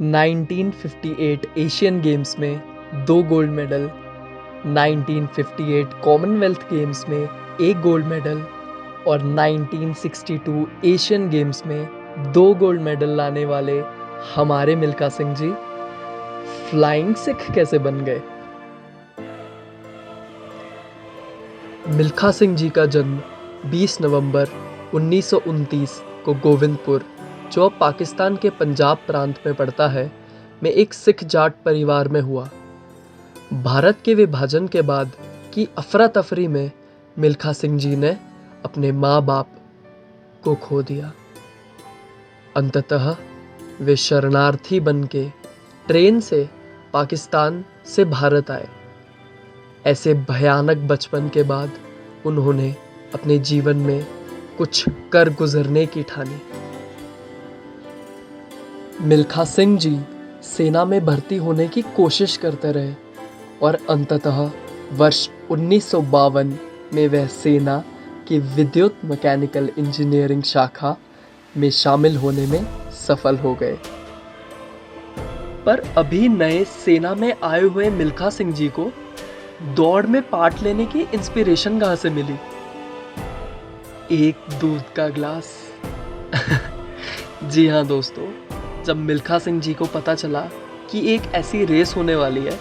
1958 Asian games में 2 gold medal, 1958 Commonwealth games में 1 gold medal और 1962 एशियन गेम्स में 2 गोल्ड मेडल लाने वाले हमारे मिल्खा सिंह जी फ्लाइंग सिख कैसे बन गए? मिल्खा सिंह जी का जन्म 20 नवंबर 1929 को गोविंदपुर, जो अब पाकिस्तान के पंजाब प्रांत में पड़ता है, में एक सिख जाट परिवार में हुआ। भारत के विभाजन के बाद की अफरा तफरी में मिल्खा सिंह जी ने अपने माँ बाप को खो दिया। अंततः वे शरणार्थी बन के ट्रेन से पाकिस्तान से भारत आए। ऐसे भयानक बचपन के बाद उन्होंने अपने जीवन में कुछ कर गुजरने की ठानी। मिल्खा सिंह जी सेना में भर्ती होने की कोशिश करते रहे और अंततः वर्ष 1952 में वह सेना की विद्युत मैकेनिकल इंजीनियरिंग शाखा में शामिल होने में सफल हो गए। पर अभी नए सेना में आए हुए मिल्खा सिंह जी को दौड़ में पार्ट लेने की इंस्पिरेशन कहाँ से मिली? एक दूध का ग्लास। जी हाँ दोस्तों, जब मिल्खा सिंह जी को पता चला कि एक ऐसी रेस होने वाली है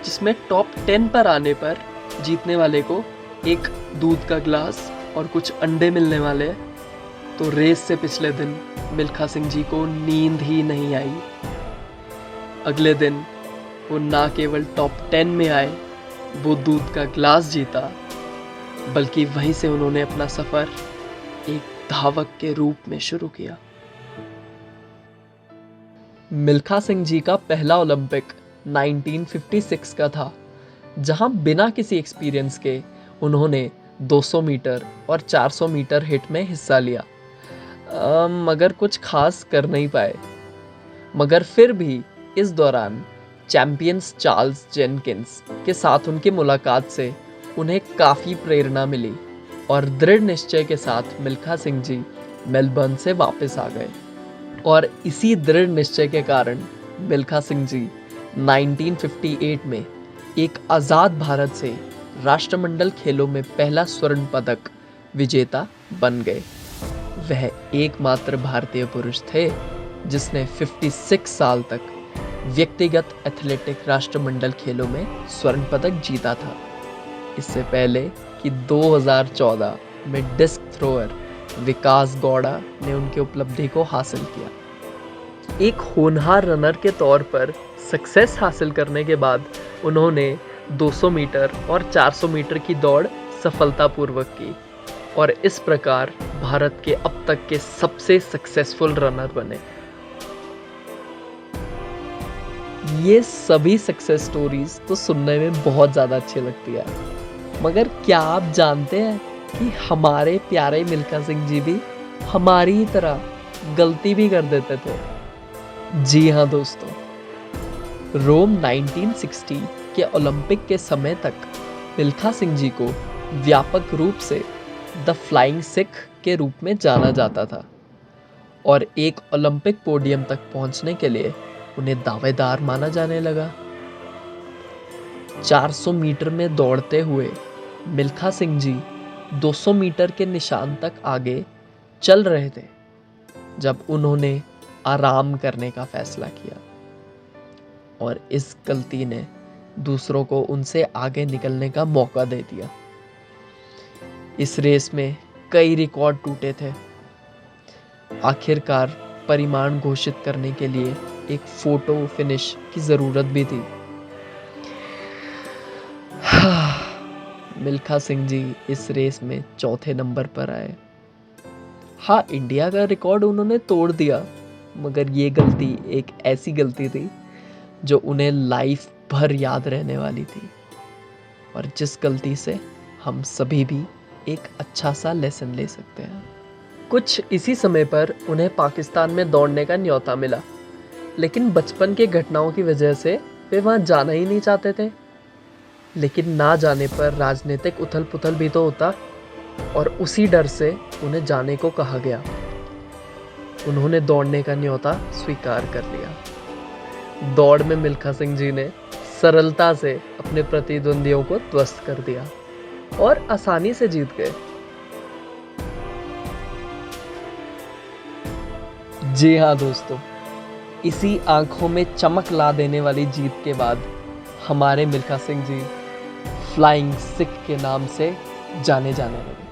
जिसमें टॉप 10 पर आने पर जीतने वाले को एक दूध का ग्लास और कुछ अंडे मिलने वाले हैं, तो रेस से पिछले दिन मिल्खा सिंह जी को नींद ही नहीं आई। अगले दिन वो ना केवल टॉप 10 में आए, वो दूध का ग्लास जीता, बल्कि वहीं से उन्होंने अपना सफर एक धावक के रूप में शुरू किया। मिल्खा सिंह जी का पहला ओलंपिक 1956 का था, जहां बिना किसी एक्सपीरियंस के उन्होंने 200 मीटर और 400 मीटर हिट में हिस्सा लिया, मगर कुछ खास कर नहीं पाए। मगर फिर भी इस दौरान चैंपियंस चार्ल्स जेनकिंस के साथ उनकी मुलाकात से उन्हें काफ़ी प्रेरणा मिली और दृढ़ निश्चय के साथ मिल्खा सिंह जी मेलबर्न से वापस आ गए। और इसी दृढ़ निश्चय के कारण मिल्खा सिंह जी 1958 में एक आज़ाद भारत से राष्ट्रमंडल खेलों में पहला स्वर्ण पदक विजेता बन गए। वह एकमात्र भारतीय पुरुष थे जिसने 56 साल तक व्यक्तिगत एथलेटिक राष्ट्रमंडल खेलों में स्वर्ण पदक जीता था, इससे पहले कि 2014 में डिस्क थ्रोअर विकास गौड़ा ने उनकी उपलब्धि को हासिल किया। एक होनहार रनर के तौर पर सक्सेस हासिल करने के बाद उन्होंने 200 मीटर और 400 मीटर की दौड़ सफलतापूर्वक की और इस प्रकार भारत के अब तक के सबसे सक्सेसफुल रनर बने। ये सभी सक्सेस स्टोरीज तो सुनने में बहुत ज़्यादा अच्छी लगती है, मगर क्या आप जानते हैं कि हमारे प्यारे मिल्खा सिंह जी भी हमारी ही तरह गलती भी कर देते थे? जी हाँ दोस्तों, रोम 1960 के ओलंपिक के समय तक मिल्खा सिंह जी को व्यापक रूप से द फ्लाइंग सिख के रूप में जाना जाता था और एक ओलंपिक पोडियम तक पहुंचने के लिए उन्हें दावेदार माना जाने लगा। 400 मीटर में दौड़ते हुए मिल्खा सिंह जी 200 मीटर के निशान तक आगे चल रहे थे जब उन्होंने आराम करने का फैसला किया और इस गलती ने दूसरों को उनसे आगे निकलने का मौका दे दिया। इस रेस में कई रिकॉर्ड टूटे थे। आखिरकार परिणाम घोषित करने के लिए एक फोटो फिनिश की जरूरत भी थी। मिल्खा सिंह जी इस रेस में चौथे नंबर पर आए। हाँ, इंडिया का रिकॉर्ड उन्होंने तोड़ दिया, मगर ये गलती एक ऐसी गलती थी जो उन्हें लाइफ भर याद रहने वाली थी और जिस गलती से हम सभी भी एक अच्छा सा लेसन ले सकते हैं। कुछ इसी समय पर उन्हें पाकिस्तान में दौड़ने का न्योता मिला, लेकिन बचपन के घटनाओं की वजह से वे वहाँ जाना ही नहीं चाहते थे। लेकिन ना जाने पर राजनीतिक उथल पुथल भी तो होता और उसी डर से उन्हें जाने को कहा गया। उन्होंने दौड़ने का न्योता स्वीकार कर लिया। दौड़ में मिल्खा सिंह जी ने सरलता से अपने प्रतिद्वंदियों को ध्वस्त कर दिया और आसानी से जीत गए। जी हाँ दोस्तों, इसी आंखों में चमक ला देने वाली जीत के बाद हमारे मिल्खा सिंह जी फ्लाइंग सिख के नाम से जाने जाने लगे।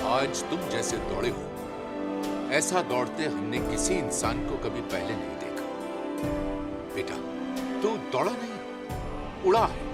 आज तुम जैसे दौड़े हो, ऐसा दौड़ते हमने किसी इंसान को कभी पहले नहीं देखा। बेटा, तू दौड़ा नहीं, उड़ा है।